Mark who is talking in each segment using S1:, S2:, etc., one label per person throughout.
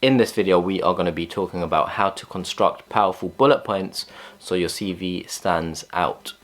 S1: In this video, we are going to be talking about how to construct powerful bullet points so your CV stands out.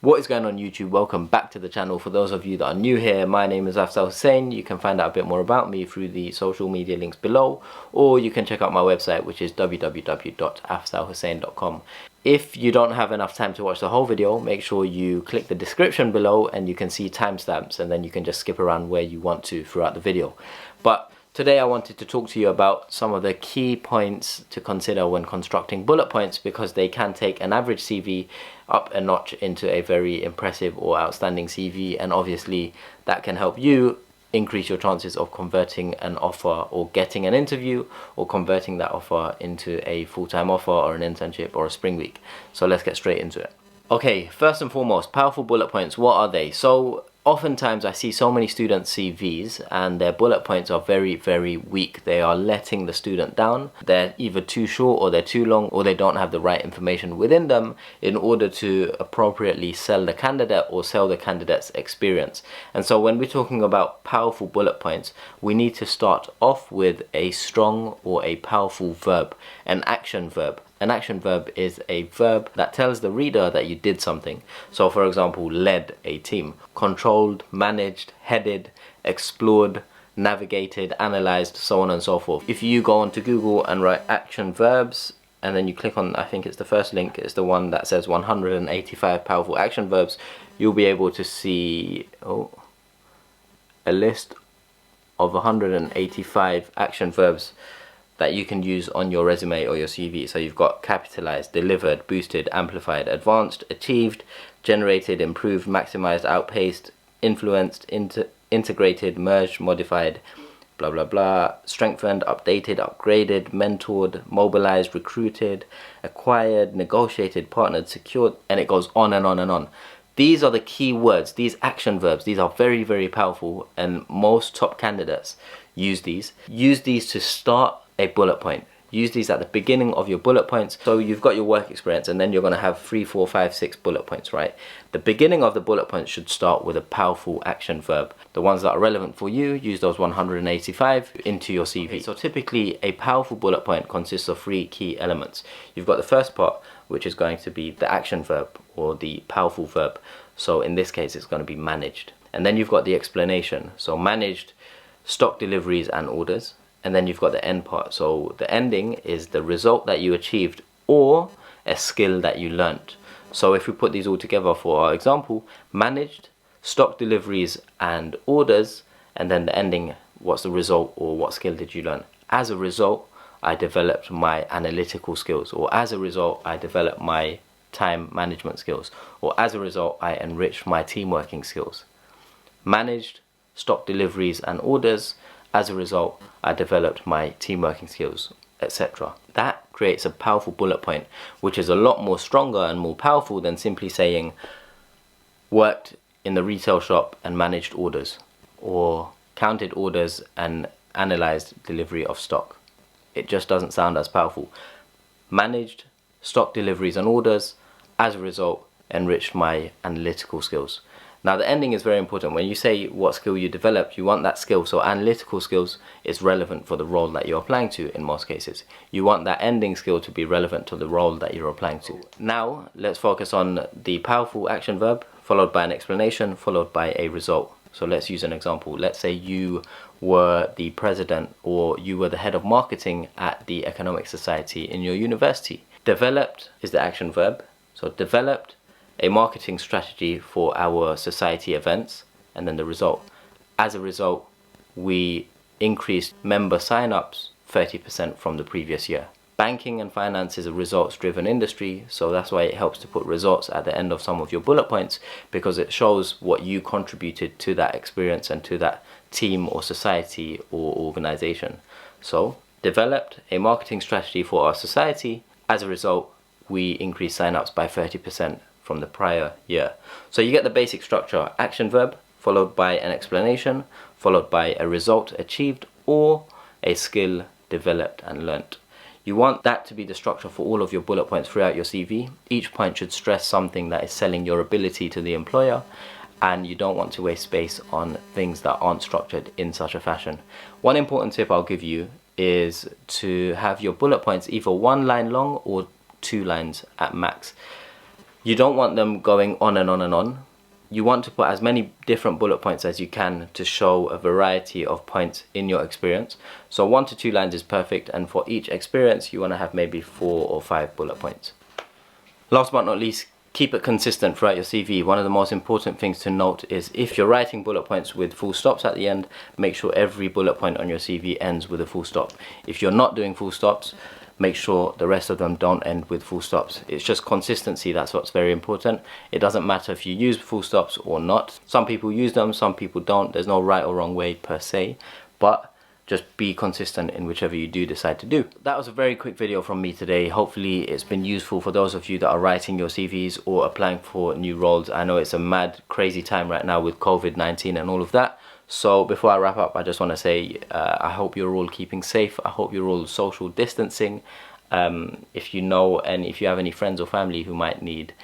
S1: What is going on YouTube? Welcome back to the channel. For those of you that are new here, my name is Afzal Hussain. You can find out a bit more about me through the social media links below, or you can check out my website, which is www.afzalhussain.com. If you don't have enough time to watch the whole video, make sure you click the description below and you can see timestamps, and then you can just skip around where you want to throughout the video. But today I wanted to talk to you about some of the key points to consider when constructing bullet points, because they can take an average CV up a notch into a very impressive or outstanding CV, and obviously that can help you increase your chances of converting an offer or getting an interview, or converting that offer into a full-time offer or an internship or a spring week. So let's get straight into it. Okay, first and foremost, powerful bullet points, what are they? So oftentimes I see so many students' CVs and their bullet points are very, very weak. They are letting the student down. They're either too short or they're too long, or they don't have the right information within them in order to appropriately sell the candidate or sell the candidate's experience. And so when we're talking about powerful bullet points, we need to start off with a strong or a powerful verb, an action verb. An action verb is a verb that tells the reader that you did something. So for example, led a team, controlled, managed, headed, explored, navigated, analyzed, so on and so forth. If you go onto Google and write action verbs, and then you click on, I think it's the first link, it's the one that says 185 powerful action verbs, you'll be able to see a list of 185 action verbs that you can use on your resume or your CV. So you've got capitalized, delivered, boosted, amplified, advanced, achieved, generated, improved, maximized, outpaced, influenced, integrated, merged, modified, blah blah blah, strengthened, updated, upgraded, mentored, mobilized, recruited, acquired, negotiated, partnered, secured, and it goes on and on and on. These are the key words, these action verbs. These are very, very powerful, and most top candidates use these. Use these to start a bullet point. Use these at the beginning of your bullet points. So you've got your work experience, and then you're going to have 3, 4, 5, 6 bullet points, right? The beginning of the bullet points should start with a powerful action verb. The ones that are relevant for you, use those 185 into your CV. Okay, so typically a powerful bullet point consists of 3 key elements. You've got the first part, which is going to be the action verb or the powerful verb. So in this case, it's going to be managed. And then you've got the explanation. So managed stock deliveries and orders. And then you've got the end part. So the ending is the result that you achieved or a skill that you learnt. So if we put these all together for our example, managed stock deliveries and orders, and then the ending, what's the result or what skill did you learn? As a result, I developed my analytical skills, or as a result, I developed my time management skills, or as a result, I enriched my team working skills. Managed stock deliveries and orders. As a result, I developed my team working skills, etc. That creates a powerful bullet point, which is a lot more stronger and more powerful than simply saying worked in the retail shop and managed orders, or counted orders and analyzed delivery of stock. It just doesn't sound as powerful. Managed stock deliveries and orders, as a result, enriched my analytical skills. Now the ending is very important. When you say what skill you developed, you want that skill. So analytical skills is relevant for the role that you're applying to in most cases. You want that ending skill to be relevant to the role that you're applying to. Now let's focus on the powerful action verb, followed by an explanation, followed by a result. So let's use an example. Let's say you were the president, or you were the head of marketing at the Economic Society in your university. Developed is the action verb. So developed a marketing strategy for our society events, and then the result. As a result, we increased member sign-ups 30% from the previous year. Banking and finance is a results-driven industry, so that's why it helps to put results at the end of some of your bullet points, because it shows what you contributed to that experience and to that team or society or organization. So, developed a marketing strategy for our society. As a result, we increased sign-ups by 30% from the prior year. So you get the basic structure: action verb, followed by an explanation, followed by a result achieved or a skill developed and learnt. You want that to be the structure for all of your bullet points throughout your CV. Each point should stress something that is selling your ability to the employer, and you don't want to waste space on things that aren't structured in such a fashion. One important tip I'll give you is to have your bullet points either 1 line long or 2 lines at max. You don't want them going on and on and on. You want to put as many different bullet points as you can to show a variety of points in your experience. So 1 to 2 lines is perfect, and for each experience you want to have maybe 4 or 5 bullet points. Last but not least, keep it consistent throughout your CV. One of the most important things to note is if you're writing bullet points with full stops at the end, make sure every bullet point on your CV ends with a full stop. If you're not doing full stops, make sure the rest of them don't end with full stops. It's just consistency, that's what's very important. It doesn't matter if you use full stops or not. Some people use them, some people don't. There's no right or wrong way per se, but just be consistent in whichever you do decide to do. That was a very quick video from me today. Hopefully it's been useful for those of you that are writing your CVs or applying for new roles. I know it's a mad, crazy time right now with COVID-19 and all of that. So before I wrap up, I just want to say I hope you're all keeping safe. I hope you're all social distancing. If you know, and if you have any friends or family who might need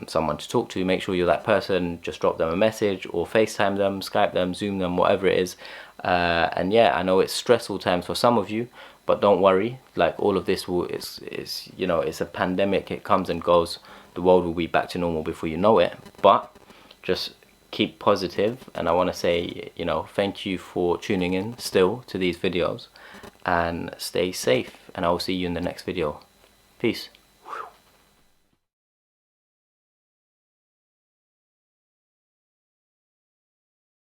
S1: someone to talk to, make sure you're that person. Just drop them a message or FaceTime them, Skype them, Zoom them, whatever it is. And yeah, I know it's stressful times for some of you, but don't worry. Like, all of this is you know, it's a pandemic. It comes and goes. The world will be back to normal before you know it. But just keep positive, and I want to say, you know, thank you for tuning in still to these videos, and stay safe, and I will see you in the next video. Peace.